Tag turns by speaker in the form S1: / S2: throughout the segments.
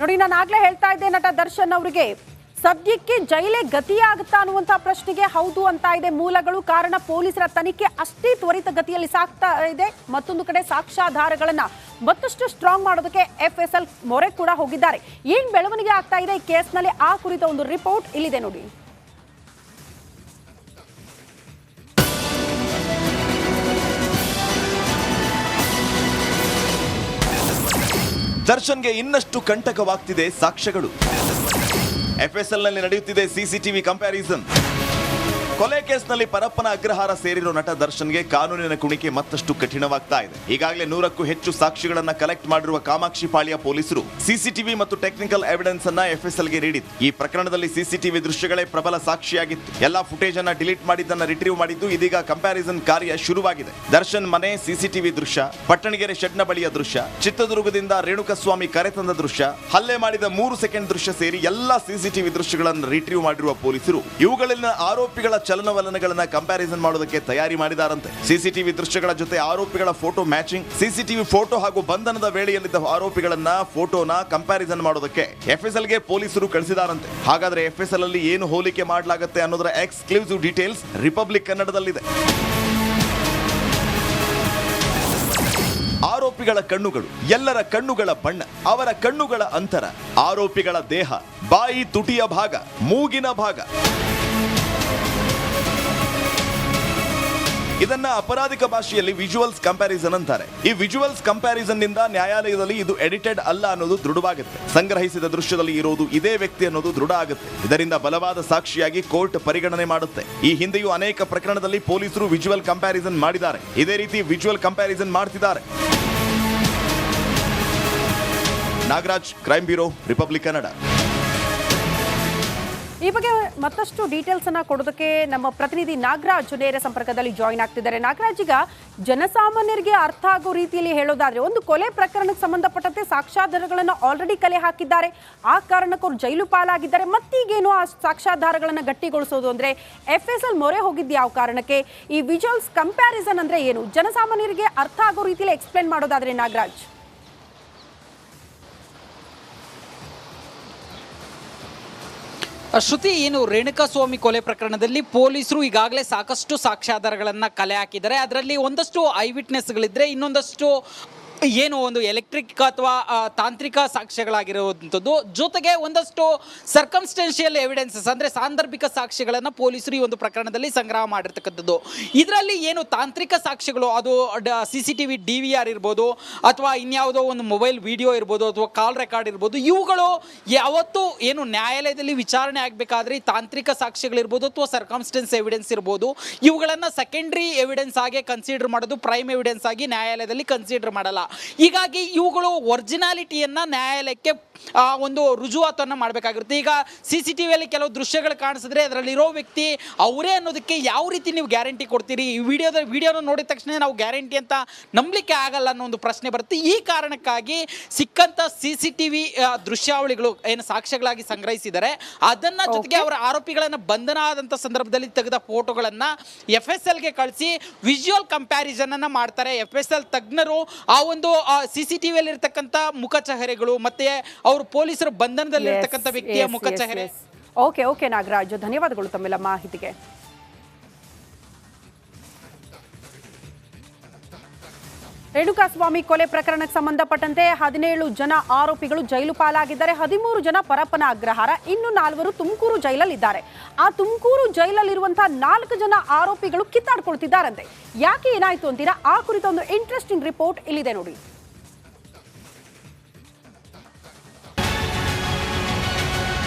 S1: ನೋಡಿ, ನಾನು ಆಗ್ಲೇ ಹೇಳ್ತಾ ಇದ್ದೆ, ನಟ ದರ್ಶನ್ ಅವರಿಗೆ ಸದ್ಯಕ್ಕೆ ಜೈಲೇ ಗತಿಯಾಗುತ್ತಾ ಅನ್ನುವಂತಹ ಪ್ರಶ್ನೆಗೆ ಹೌದು ಅಂತ ಇದೆ ಮೂಲಗಳು. ಕಾರಣ ಪೊಲೀಸರ ತನಿಖೆ ಅಷ್ಟೇ ತ್ವರಿತ ಗತಿಯಲ್ಲಿ ಸಾಗ್ತಾ ಇದೆ. ಮತ್ತೊಂದು ಕಡೆ ಸಾಕ್ಷ್ಯಾಧಾರಗಳನ್ನ ಮತ್ತಷ್ಟು ಸ್ಟ್ರಾಂಗ್ ಮಾಡೋದಕ್ಕೆ FSL ಮೊರೆ ಕೂಡ ಹೋಗಿದ್ದಾರೆ. ಏನ್ ಬೆಳವಣಿಗೆ ಆಗ್ತಾ ಇದೆ ಈ ಕೇಸ್ನಲ್ಲಿ ಆ ಕುರಿತ ಒಂದು ರಿಪೋರ್ಟ್ ಇಲ್ಲಿದೆ ನೋಡಿ.
S2: ದರ್ಶನ್ಗೆ ಇನ್ನಷ್ಟು ಕಂಟಕವಾಗ್ತಿದೆ ಸಾಕ್ಷ್ಯಗಳು. FSL ನಲ್ಲಿ ನಡೆಯುತ್ತಿದೆ CCTV ಕಂಪ್ಯಾರಿಸನ್. ಕೊಲೆ ಕೇಸ್ನಲ್ಲಿ ಪರಪ್ಪನ ಅಗ್ರಹಾರ ಸೇರಿರೋ ನಟ ದರ್ಶನ್ಗೆ ಕಾನೂನಿನ ಕುಣಿಕೆ ಮತ್ತಷ್ಟು ಕಠಿಣವಾಗ್ತಾ ಇದೆ. ಈಗಾಗಲೇ 100ಕ್ಕೂ ಹೆಚ್ಚು ಸಾಕ್ಷಿಗಳನ್ನ ಕಲೆಕ್ಟ್ ಮಾಡಿರುವ ಕಾಮಾಕ್ಷಿ ಪಾಳ್ಯ ಪೊಲೀಸರು CCTV ಮತ್ತು ಟೆಕ್ನಿಕಲ್ ಎವಿಡೆನ್ಸ್ ಅನ್ನ FSL ಗೆ ನೀಡಿತ್ತು. ಈ ಪ್ರಕರಣದಲ್ಲಿ CCTV ದೃಶ್ಯಗಳೇ ಪ್ರಬಲ ಸಾಕ್ಷಿಯಾಗಿತ್ತು. ಎಲ್ಲಾ ಫುಟೇಜ್ ಅನ್ನ ಡಿಲೀಟ್ ಮಾಡಿದ್ದನ್ನ ರಿಟ್ರೀವ್ ಮಾಡಿದ್ದು. ಇದೀಗ ಕಂಪ್ಯಾರಿಸನ್ ಕಾರ್ಯ ಶುರುವಾಗಿದೆ. ದರ್ಶನ್ ಮನೆ CCTV ದೃಶ್ಯ, ಪಟ್ಟಣಗೆರೆ ಶೆಡ್ನ ಬಳಿಯ ದೃಶ್ಯ, ಚಿತ್ರದುರ್ಗದಿಂದ ರೇಣುಕಸ್ವಾಮಿ ಕರೆತಂದ ದೃಶ್ಯ, ಹಲ್ಲೆ ಮಾಡಿದ 3 ಸೆಕೆಂಡ್ ದೃಶ್ಯ ಸೇರಿ ಎಲ್ಲಾ CCTV ದೃಶ್ಯಗಳನ್ನು ರಿಟ್ರೀವ್ ಮಾಡಿರುವ ಪೊಲೀಸರು ಇವುಗಳಲ್ಲಿನ ಆರೋಪಿಗಳ ಚಲನವಲನಗಳನ್ನ ಕಂಪ್ಯಾರಿಸನ್ ಮಾಡೋದಕ್ಕೆ ತಯಾರಿ ಮಾಡಿದಾರಂತೆ. CCTV ದೃಶ್ಯಗಳ ಜೊತೆ ಆರೋಪಿಗಳ ಫೋಟೋ ಮ್ಯಾಚಿಂಗ್, CCTV ಫೋಟೋ ಹಾಗೂ ಬಂಧನದ ವೇಳೆಯಲ್ಲಿದ್ದ ಆರೋಪಿಗಳನ್ನ ಫೋಟೋನ ಕಂಪ್ಯಾರಿಸನ್ ಮಾಡೋದಕ್ಕೆ FSL ಗೆ ಪೊಲೀಸರು ಕಳಿಸಿದಾರಂತೆ. ಹಾಗಾದ್ರೆ FSL ಅಲ್ಲಿ ಏನು ಹೋಲಿಕೆ ಮಾಡಲಾಗುತ್ತೆ ಅನ್ನೋದರ ಎಕ್ಸ್ಕ್ಲೂಸಿವ್ ಡೀಟೇಲ್ಸ್ ರಿಪಬ್ಲಿಕ್ ಕನ್ನಡದಲ್ಲಿದೆ. ಆರೋಪಿಗಳ ಕಣ್ಣುಗಳು, ಎಲ್ಲರ ಕಣ್ಣುಗಳ ಬಣ್ಣ, ಅವರ ಕಣ್ಣುಗಳ ಅಂತರ, ಆರೋಪಿಗಳ ದೇಹ, ಬಾಯಿ ತುಟಿಯ ಭಾಗ, ಮೂಗಿನ ಭಾಗ, ಇದನ್ನ ಅಪರಾಧಿಕ ಭಾಷೆಯಲ್ಲಿ ವಿಜುವಲ್ಸ್ ಕಂಪ್ಯಾರಿಸನ್ ಅಂತಾರೆ. ಈ ವಿಜುವಲ್ಸ್ ಕಂಪ್ಯಾರಿಸನ್ ನಿಂದ ನ್ಯಾಯಾಲಯದಲ್ಲಿ ಇದು ಎಡಿಟೆಡ್ ಅಲ್ಲ ಅನ್ನೋದು ದೃಢವಾಗುತ್ತೆ. ಸಂಗ್ರಹಿಸಿದ ದೃಶ್ಯದಲ್ಲಿ ಇರೋದು ಇದೇ ವ್ಯಕ್ತಿ ಅನ್ನೋದು ದೃಢ ಆಗುತ್ತೆ. ಇದರಿಂದ ಬಲವಾದ ಸಾಕ್ಷಿಯಾಗಿ ಕೋರ್ಟ್ ಪರಿಗಣನೆ ಮಾಡುತ್ತೆ. ಈ ಹಿಂದೆಯೂ ಅನೇಕ ಪ್ರಕರಣದಲ್ಲಿ ಪೊಲೀಸರು ವಿಜುವಲ್ ಕಂಪ್ಯಾರಿಸನ್ ಮಾಡಿದ್ದಾರೆ. ಇದೇ ರೀತಿ ವಿಜುವಲ್ ಕಂಪ್ಯಾರಿಸನ್ ಮಾಡ್ತಿದ್ದಾರೆ. Nagaraj, crime bureau, republic Kannada.
S1: ಈ ಬಗ್ಗೆ ಮತ್ತಷ್ಟು ಡೀಟೇಲ್ಸ್ ಅನ್ನ ಕೊಡೋದಕ್ಕೆ ನಮ್ಮ ಪ್ರತಿನಿಧಿ ನಾಗರಾಜ್ ನೇರ ಸಂಪರ್ಕದಲ್ಲಿ ಜಾಯಿನ್ ಆಗ್ತಿದ್ದಾರೆ. ನಾಗರಾಜ್, ಈಗ ಜನಸಾಮಾನ್ಯರಿಗೆ ಅರ್ಥ ಆಗೋ ರೀತಿಯಲ್ಲಿ ಹೇಳೋದಾದ್ರೆ, ಒಂದು ಕೊಲೆ ಪ್ರಕರಣಕ್ಕೆ ಸಂಬಂಧಪಟ್ಟಂತೆ ಸಾಕ್ಷ್ಯಾಧಾರಗಳನ್ನು ಆಲ್ರೆಡಿ ಕಲೆ ಹಾಕಿದ್ದಾರೆ. ಆ ಕಾರಣಕ್ಕೆ ಅವ್ರು ಜೈಲು ಪಾಲಾಗಿದ್ದಾರೆ. ಮತ್ತೀಗೇನು ಆ ಸಾಕ್ಷ್ಯಾಧಾರಗಳನ್ನು ಗಟ್ಟಿಗೊಳಿಸೋದು ಅಂದ್ರೆ FSL ಮೊರೆ ಹೋಗಿದ್ದು ಯಾವ ಕಾರಣಕ್ಕೆ? ಈ ವಿಜುವಲ್ಸ್ ಕಂಪ್ಯಾರಿಸನ್ ಅಂದ್ರೆ ಏನು? ಜನಸಾಮಾನ್ಯರಿಗೆ ಅರ್ಥ ಆಗೋ ರೀತಿಯಲ್ಲಿ ಎಕ್ಸ್ಪ್ಲೇನ್ ಮಾಡೋದಾದ್ರೆ ನಾಗರಾಜ್.
S3: ಶ್ರುತಿ, ಏನು ರೇಣುಕಾಸ್ವಾಮಿ ಕೊಲೆ ಪ್ರಕರಣದಲ್ಲಿ ಪೊಲೀಸರು ಈಗಾಗಲೇ ಸಾಕಷ್ಟು ಸಾಕ್ಷ್ಯಾಧಾರಗಳನ್ನು ಕಲೆ ಹಾಕಿದ್ದಾರೆ. ಅದರಲ್ಲಿ ಒಂದಷ್ಟು ಐ ವಿಟ್ನೆಸ್ಗಳಿದ್ರೆ, ಇನ್ನೊಂದಷ್ಟು ಏನು ಒಂದು ಎಲೆಕ್ಟ್ರಿಕ್ ಅಥವಾ ತಾಂತ್ರಿಕ ಸಾಕ್ಷ್ಯಗಳಾಗಿರುವಂಥದ್ದು, ಜೊತೆಗೆ ಒಂದಷ್ಟು ಸರ್ಕಮ್ಸ್ಟೆನ್ಷಿಯಲ್ ಎವಿಡೆನ್ಸಸ್ ಅಂದರೆ ಸಾಂದರ್ಭಿಕ ಸಾಕ್ಷ್ಯಗಳನ್ನು ಪೊಲೀಸರು ಈ ಒಂದು ಪ್ರಕರಣದಲ್ಲಿ ಸಂಗ್ರಹ ಮಾಡಿರ್ತಕ್ಕಂಥದ್ದು. ಇದರಲ್ಲಿ ಏನು ತಾಂತ್ರಿಕ ಸಾಕ್ಷ್ಯಗಳು, ಅದು CCTV DVR ಇರ್ಬೋದು, ಅಥವಾ ಇನ್ಯಾವುದೋ ಒಂದು ಮೊಬೈಲ್ ವಿಡಿಯೋ ಇರ್ಬೋದು, ಅಥವಾ ಕಾಲ್ ರೆಕಾರ್ಡ್ ಇರ್ಬೋದು, ಇವುಗಳು ಯಾವತ್ತೂ ಏನು ನ್ಯಾಯಾಲಯದಲ್ಲಿ ವಿಚಾರಣೆ ಆಗಬೇಕಾದ್ರೆ ಈ ತಾಂತ್ರಿಕ ಸಾಕ್ಷ್ಯಗಳಿರ್ಬೋದು ಅಥವಾ ಸರ್ಕಮ್ಸ್ಟೆನ್ಸ್ ಎವಿಡೆನ್ಸ್ ಇರ್ಬೋದು, ಇವುಗಳನ್ನು ಸೆಕೆಂಡ್ರಿ ಎವಿಡೆನ್ಸ್ ಆಗಿ ಕನ್ಸಿಡರ್ ಮಾಡೋದು, ಪ್ರೈಮ್ ಎವಿಡೆನ್ಸ್ ಆಗಿ ನ್ಯಾಯಾಲಯದಲ್ಲಿ ಕನ್ಸಿಡರ್ ಮಾಡಲ್ಲ. ಹೀಗಾಗಿ ಇವುಗಳು ಒರಿಜಿನಾಲಿಟಿಯನ್ನ ನ್ಯಾಯಾಲಯಕ್ಕೆ ಒಂದು ರುಜುವಾತನ್ನು ಮಾಡಬೇಕಾಗಿರುತ್ತೆ. ಈಗ CCTVಯಲ್ಲಿ ಕೆಲವು ದೃಶ್ಯಗಳು ಕಾಣಿಸಿದ್ರೆ ಅದರಲ್ಲಿರೋ ವ್ಯಕ್ತಿ ಅವರೇ ಅನ್ನೋದಕ್ಕೆ ಯಾವ ರೀತಿ ನೀವು ಗ್ಯಾರಂಟಿ ಕೊಡ್ತೀರಿ? ಈ ವಿಡಿಯೋನ ನೋಡಿದ ತಕ್ಷಣ ನಾವು ಗ್ಯಾರಂಟಿ ಅಂತ ನಂಬಲಿಕ್ಕೆ ಆಗಲ್ಲ ಅನ್ನೋ ಒಂದು ಪ್ರಶ್ನೆ ಬರುತ್ತೆ. ಈ ಕಾರಣಕ್ಕಾಗಿ ಸಿಕ್ಕಂತ CCTV ದೃಶ್ಯಾವಳಿಗಳು ಏನು ಸಾಕ್ಷ್ಯಗಳಾಗಿ ಸಂಗ್ರಹಿಸಿದ್ದಾರೆ, ಅದನ್ನ ಜೊತೆಗೆ ಅವರ ಆರೋಪಿಗಳನ್ನ ಬಂಧನ ಆದಂತ ಸಂದರ್ಭದಲ್ಲಿ ತೆಗೆದ ಫೋಟೋಗಳನ್ನ FSL ಗೆ ಕಳಿಸಿ ವಿಜುವಲ್ ಕಂಪ್ಯಾರಿಸನ್ ಅನ್ನ ಮಾಡ್ತಾರೆ. FSL ತಜ್ಞರು ಆ ಒಂದು CCTVಯಲ್ಲಿ ಇರತಕ್ಕಂತ ಮುಖಚಹರೆಗಳು ಮತ್ತೆ ಅವರು ಪೊಲೀಸರ ಬಂಧನದಲ್ಲಿರ್ತಕ್ಕಂಥ ವ್ಯಕ್ತಿಯ ಮುಖಚಹರೆ.
S1: ಓಕೆ ನಾಗರಾಜ್, ಧನ್ಯವಾದಗಳು ತಮ್ಮೆಲ್ಲ ಮಾಹಿತಿಗೆ. ರೇಣುಕಾಸ್ವಾಮಿ ಕೊಲೆ ಪ್ರಕರಣಕ್ಕೆ ಸಂಬಂಧಪಟ್ಟಂತೆ 17 ಜನ ಆರೋಪಿಗಳು ಜೈಲು ಪಾಲಾಗಿದ್ದಾರೆ. 13 ಜನ ಪರಪ್ಪನ ಅಗ್ರಹಾರ, ಇನ್ನು 4 ತುಮಕೂರು ಜೈಲಲ್ಲಿದ್ದಾರೆ. ಆ ತುಮಕೂರು ಜೈಲಲ್ಲಿರುವಂತಹ 4 ಜನ ಆರೋಪಿಗಳು ಕಿತ್ತಾಡ್ಕೊಳ್ತಿದ್ದಾರಂತೆ. ಯಾಕೆ, ಏನಾಯ್ತು ಅಂತೀರಾ? ಆ ಕುರಿತ ಒಂದು ಇಂಟ್ರೆಸ್ಟಿಂಗ್ ರಿಪೋರ್ಟ್ ಇಲ್ಲಿದೆ ನೋಡಿ.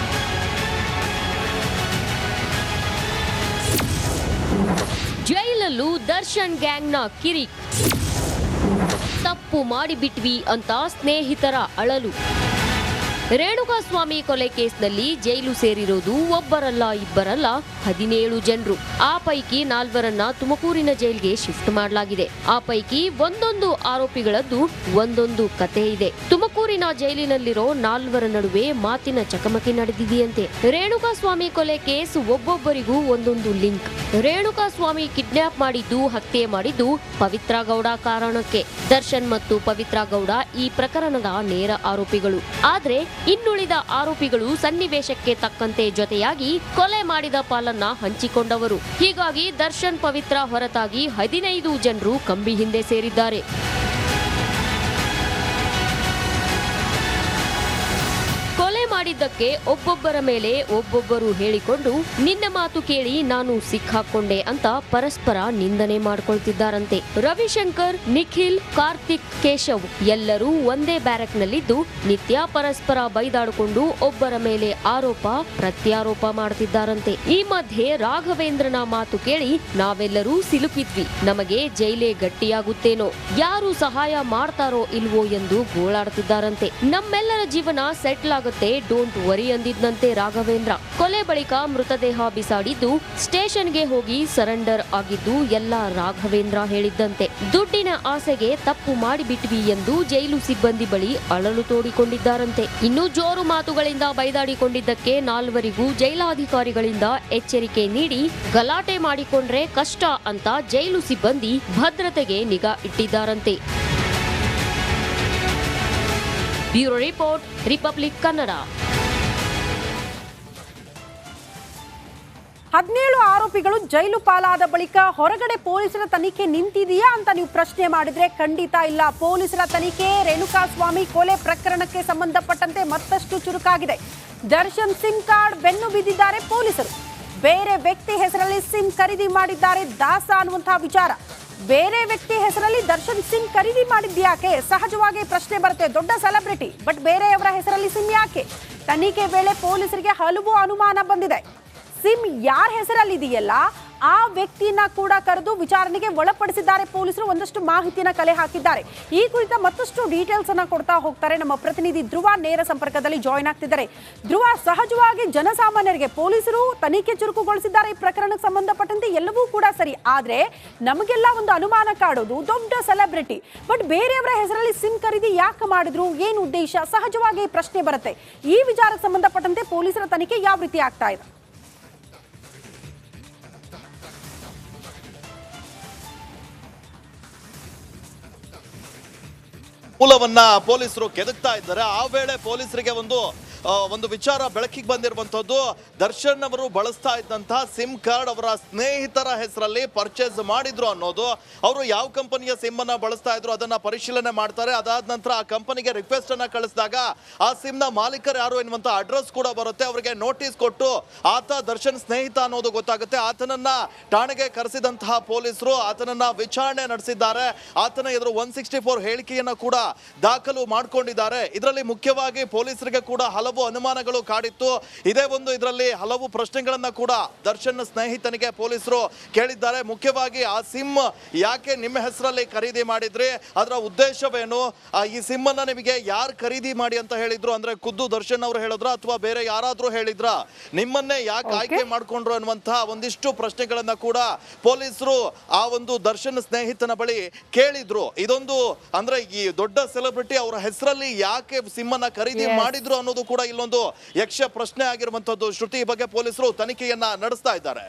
S4: ಜೈಲಲ್ಲೂ ದರ್ಶನ್ ಗ್ಯಾಂಗ್ನ ಕಿರಿಕ್. ತಪ್ಪು ಮಾಡಿಬಿಟ್ವಿ ಅಂತ ಸ್ನೇಹಿತರ ಅಳಲು. ರೇಣುಕಾಸ್ವಾಮಿ ಕೊಲೆ ಕೇಸ್ನಲ್ಲಿ ಜೈಲು ಸೇರಿರೋದು ಒಬ್ಬರಲ್ಲ ಇಬ್ಬರಲ್ಲ 17 ಜನರು. ಆ ಪೈಕಿ 4ರನ್ನ ತುಮಕೂರಿನ ಜೈಲ್ಗೆ ಶಿಫ್ಟ್ ಮಾಡಲಾಗಿದೆ. ಆ ಪೈಕಿ ಒಂದೊಂದು ಆರೋಪಿಗಳದ್ದು ಒಂದೊಂದು ಕತೆ ಇದೆ. ತುಮಕೂರಿನ ಜೈಲಿನಲ್ಲಿರೋ 4ರ ನಡುವೆ ಮಾತಿನ ಚಕಮಕಿ ನಡೆದಿದೆಯಂತೆ. ರೇಣುಕಾಸ್ವಾಮಿ ಕೊಲೆ ಕೇಸ್ ಒಬ್ಬೊಬ್ಬರಿಗೂ ಒಂದೊಂದು ಲಿಂಕ್. ರೇಣುಕಾಸ್ವಾಮಿ ಕಿಡ್ನಾಪ್ ಮಾಡಿದ್ದು, ಹತ್ಯೆ ಮಾಡಿದ್ದು ಪವಿತ್ರ ಗೌಡ ಕಾರಣಕ್ಕೆ. ದರ್ಶನ್ ಮತ್ತು ಪವಿತ್ರ ಗೌಡ ಈ ಪ್ರಕರಣದ ನೇರ ಆರೋಪಿಗಳು. ಆದ್ರೆ ಇನ್ನುಳಿದ ಆರೋಪಿಗಳು ಸನ್ನಿವೇಶಕ್ಕೆ ತಕ್ಕಂತೆ ಜೊತೆಯಾಗಿ ಕೊಲೆ ಮಾಡಿದ ಪಾಲನ್ನ ಹಂಚಿಕೊಂಡವರು. ಹೀಗಾಗಿ ದರ್ಶನ್ ಪವಿತ್ರ ಹೊರತಾಗಿ 15 ಜನರು ಕಂಬಿ ಹಿಂದೆ ಸೇರಿದ್ದಾರೆ. ಕೊಲೆ ಮಾಡಿದ್ದಕ್ಕೆ ಒಬ್ಬೊಬ್ಬರ ಮೇಲೆ ಒಬ್ಬೊಬ್ಬರು ಹೇಳಿಕೊಂಡು ನಿನ್ನ ಮಾತು ಕೇಳಿ ನಾನು ಸಿಕ್ಕಾಕೊಂಡೆ ಅಂತ ಪರಸ್ಪರ ನಿಂದನೆ ಮಾಡ್ಕೊಳ್ತಿದ್ದಾರಂತೆ. ರವಿಶಂಕರ್, ನಿಖಿಲ್, ಕಾರ್ತಿಕ್, ಕೇಶವ್ ಎಲ್ಲರೂ ಒಂದೇ ಬ್ಯಾರಕ್ನಲ್ಲಿದ್ದು ನಿತ್ಯ ಪರಸ್ಪರ ಬೈದಾಡಿಕೊಂಡು ಒಬ್ಬರ ಮೇಲೆ ಆರೋಪ ಪ್ರತ್ಯಾರೋಪ ಮಾಡ್ತಿದ್ದಾರಂತೆ. ಈ ಮಧ್ಯೆ ರಾಘವೇಂದ್ರನ ಮಾತು ಕೇಳಿ ನಾವೆಲ್ಲರೂ ಸಿಲುಕಿದ್ವಿ, ನಮಗೆ ಜೈಲೇ ಗಟ್ಟಿಯಾಗುತ್ತೇನೋ, ಯಾರು ಸಹಾಯ ಮಾಡ್ತಾರೋ ಇಲ್ವೋ ಎಂದು ಗೋಳಾಡ್ತಿದ್ದಾರಂತೆ. ನಮ್ಮೆಲ್ಲರ ಜೀವನ ಸೆಟ್ಲ್ ಆಗುತ್ತೆ, ಡೋಂಟ್ ವರಿ ಅಂದಿದ್ದಂತೆ ರಾಘವೇಂದ್ರ. ಕೊಲೆ ಬಳಿಕ ಮೃತದೇಹ ಬಿಸಾಡಿದ್ದು ಸ್ಟೇಷನ್ಗೆ ಹೋಗಿ ಸರೆಂಡರ್ ಆಗಿದ್ದು ಎಲ್ಲ ರಾಘವೇಂದ್ರ ಹೇಳಿದ್ದಂತೆ. ದುಡ್ಡಿನ ಆಸೆಗೆ ತಪ್ಪು ಮಾಡಿಬಿಟ್ವಿ ಎಂದು ಜೈಲು ಸಿಬ್ಬಂದಿ ಬಳಿ ಅಳಲು ತೋಡಿಕೊಂಡಿದ್ದಾರಂತೆ. ಇನ್ನು ಜೋರು ಮಾತುಗಳಿಂದ ಬೈದಾಡಿಕೊಂಡಿದ್ದಕ್ಕೆ 4ವರಿಗೂ ಜೈಲಾಧಿಕಾರಿಗಳಿಂದ ಎಚ್ಚರಿಕೆ ನೀಡಿ ಗಲಾಟೆ ಮಾಡಿಕೊಂಡ್ರೆ ಕಷ್ಟ ಅಂತ ಜೈಲು ಸಿಬ್ಬಂದಿ ಭದ್ರತೆಗೆ ನಿಗಾ ಇಟ್ಟಿದ್ದಾರಂತೆ. Bureau report, Republic Kannada.
S1: 17 ಆರೋಪಿಗಳು ಜೈಲು ಪಾಲಾದ ಬಳಿಕ ಹೊರಗಡೆ ಪೊಲೀಸರ ತನಿಖೆ ನಿಂತಿದೆಯಾ ಅಂತ ನೀವು ಪ್ರಶ್ನೆ ಮಾಡಿದ್ರೆ ಖಂಡಿತ ಇಲ್ಲ. ಪೊಲೀಸರ ತನಿಖೆ ರೇಣುಕಾಸ್ವಾಮಿ ಕೊಲೆ ಪ್ರಕರಣಕ್ಕೆ ಸಂಬಂಧಪಟ್ಟಂತೆ ಮತ್ತಷ್ಟು ಚುರುಕಾಗಿದೆ. ದರ್ಶನ್ ಸಿಮ್ ಕಾರ್ಡ್ ಬೆನ್ನು ಬಿದ್ದಿದ್ದಾರೆ ಪೊಲೀಸರು. ಬೇರೆ ವ್ಯಕ್ತಿ ಹೆಸರಲ್ಲಿ ಸಿಮ್ ಖರೀದಿ ಮಾಡಿದ್ದಾರೆ ದಾಸ ಅನ್ನುವಂತಹ ವಿಚಾರ. ಬೇರೆ ವ್ಯಕ್ತಿ ಹೆಸರಲ್ಲಿ ದರ್ಶನ್ ಸಿಮ್ ಖರೀದಿ ಮಾಡಿದ್ಯಾಕೆ? ಸಹಜವಾಗಿ ಪ್ರಶ್ನೆ ಬರುತ್ತೆ. ದೊಡ್ಡ ಸೆಲೆಬ್ರಿಟಿ, ಬಟ್ ಬೇರೆಯವರ ಹೆಸರಲ್ಲಿ ಸಿಮ್ ಯಾಕೆ? ತನಿಖೆ ವೇಳೆ ಪೊಲೀಸರಿಗೆ ಹಲವು ಅನುಮಾನ ಬಂದಿದೆ. ಸಿಮ್ ಯಾರ ಹೆಸರಲ್ಲಿ ಇದೆಯಲ್ಲ ಆ ವ್ಯಕ್ತಿನ ಕೂಡ ಕರೆದು ವಿಚಾರಣೆಗೆ ಒಳಪಡಿಸಿದ್ದಾರೆ ಪೊಲೀಸರು. ಒಂದಷ್ಟು ಮಾಹಿತಿನ ಕಲೆ ಹಾಕಿದ್ದಾರೆ. ಈ ಕುರಿತ ಮತ್ತಷ್ಟು ಡೀಟೇಲ್ಸ್ ಅನ್ನ ಕೊಡ್ತಾ ಹೋಗ್ತಾರೆ ನಮ್ಮ ಪ್ರತಿನಿಧಿ ಧ್ರುವ. ನೇರ ಸಂಪರ್ಕದಲ್ಲಿ ಜಾಯಿನ್ ಆಗ್ತಿದ್ದಾರೆ. ಧ್ರುವ, ಸಹಜವಾಗಿ ಜನಸಾಮಾನ್ಯರಿಗೆ ಪೊಲೀಸರು ತನಿಖೆ ಚುರುಕುಗೊಳಿಸಿದ್ದಾರೆ ಈ ಪ್ರಕರಣಕ್ಕೆ ಸಂಬಂಧಪಟ್ಟಂತೆ, ಎಲ್ಲವೂ ಕೂಡ ಸರಿ. ಆದ್ರೆ ನಮಗೆಲ್ಲ ಒಂದು ಅನುಮಾನ ಕಾಡೋದು, ದೊಡ್ಡ ಸೆಲೆಬ್ರಿಟಿ ಬಟ್ ಬೇರೆಯವರ ಹೆಸರಲ್ಲಿ ಸಿಮ್ ಖರೀದಿ ಯಾಕೆ ಮಾಡಿದ್ರು, ಏನು ಉದ್ದೇಶ? ಸಹಜವಾಗಿ ಪ್ರಶ್ನೆ ಬರುತ್ತೆ. ಈ ವಿಚಾರಕ್ಕೆ ಸಂಬಂಧಪಟ್ಟಂತೆ ಪೊಲೀಸರ ತನಿಖೆ ಯಾವ ರೀತಿ ಆಗ್ತಾ ಇದೆ?
S5: ಮೂಲವನ್ನ ಪೊಲೀಸರು ಕೆದಕ್ತಾ ಇದ್ದಾರೆ. ಆ ವೇಳೆ ಪೊಲೀಸರಿಗೆ ಒಂದು ವಿಚಾರ ಬೆಳಕಿಗೆ ಬಂದಿರುವಂತದ್ದು, ದರ್ಶನ್ ಅವರು ಬಳಸ್ತಾ ಇದ್ದಂತಹ ಸಿಮ್ ಕಾರ್ಡ್ ಅವರ ಸ್ನೇಹಿತರ ಹೆಸರಲ್ಲಿ ಪರ್ಚೇಸ್ ಮಾಡಿದ್ರು ಅನ್ನೋದು. ಅವರು ಯಾವ ಕಂಪನಿಯ ಸಿಮ್ ಅನ್ನ ಬಳಸ್ತಾ ಇದ್ರು ಅದನ್ನ ಪರಿಶೀಲನೆ ಮಾಡ್ತಾರೆ. ಅದಾದ ನಂತರ ಆ ಕಂಪನಿಗೆ ರಿಕ್ವೆಸ್ಟ್ ಅನ್ನ ಕಳಿಸಿದಾಗ ಆ ಸಿಮ್ ನ ಮಾಲೀಕರು ಯಾರು ಎನ್ನುವಂತ ಅಡ್ರೆಸ್ ಕೂಡ ಬರುತ್ತೆ. ಅವರಿಗೆ ನೋಟಿಸ್ ಕೊಟ್ಟು ಆತ ದರ್ಶನ್ ಸ್ನೇಹಿತ ಅನ್ನೋದು ಗೊತ್ತಾಗುತ್ತೆ. ಆತನನ್ನ ಠಾಣೆಗೆ ಕರೆಸಿದಂತಹ ಪೊಲೀಸರು ಆತನನ್ನ ವಿಚಾರಣೆ ನಡೆಸಿದ್ದಾರೆ. ಆತನ ಎದುರು 164 ಹೇಳಿಕೆಯನ್ನ ಕೂಡ ದಾಖಲು ಮಾಡಿಕೊಂಡಿದ್ದಾರೆ. ಇದರಲ್ಲಿ ಮುಖ್ಯವಾಗಿ ಪೊಲೀಸರಿಗೆ ಕೂಡ ಹಲವು ಅನುಮಾನಗಳು ಕಾಡಿತ್ತು. ಇದೇ ಇದರಲ್ಲಿ ಹಲವು ಪ್ರಶ್ನೆಗಳನ್ನ ಕೂಡ ದರ್ಶನ್ ಸ್ನೇಹಿತನಿಗೆ ಪೊಲೀಸರು ಕೇಳಿದ್ದಾರೆ. ಮುಖ್ಯವಾಗಿ ಆ ಸಿಮ್ ಯಾಕೆ ನಿಮ್ಮ ಹೆಸರಲ್ಲಿ ಖರೀದಿ ಮಾಡಿದ್ರಿ, ಅದರ ಉದ್ದೇಶವೇನು, ಈ ಸಿಮ್ ಅನ್ನ ನಿಮಗೆ ಯಾರು ಖರೀದಿ ಮಾಡಿ ಅಂತ ಹೇಳಿದ್ರು, ಅಂದ್ರೆ ಖುದ್ದು ದರ್ಶನ್ ಅವರು ಹೇಳಿದ್ರ ಅಥವಾ ಬೇರೆ ಯಾರಾದ್ರೂ ಹೇಳಿದ್ರ, ನಿಮ್ಮನ್ನೇ ಯಾಕೆ ಆಯ್ಕೆ ಮಾಡ್ಕೊಂಡ್ರು ಅನ್ನುವಂತಹ ಒಂದಿಷ್ಟು ಪ್ರಶ್ನೆಗಳನ್ನ ಕೂಡ ಪೊಲೀಸರು ಆ ದರ್ಶನ್ ಸ್ನೇಹಿತನ ಬಳಿ ಕೇಳಿದ್ರು. ಇದೊಂದು ಅಂದ್ರೆ ಈ ದೊಡ್ಡ ಸೆಲೆಬ್ರಿಟಿ ಅವರ ಹೆಸರಲ್ಲಿ ಯಾಕೆ ಸಿಮ್ ಅನ್ನ ಖರೀದಿ ಮಾಡಿದ್ರು ಅನ್ನೋದು ಕೂಡ ಇಲ್ಲೊಂದು ಯಕ್ಷ ಪ್ರಶ್ನೆ ಆಗಿರುವಂತದ್ದು. ಶ್ರುತಿ, ಬಗ್ಗೆ ಪೊಲೀಸರು ತನಿಖೆಯನ್ನ ನಡೆಸ್ತಾ ಇದ್ದಾರೆ.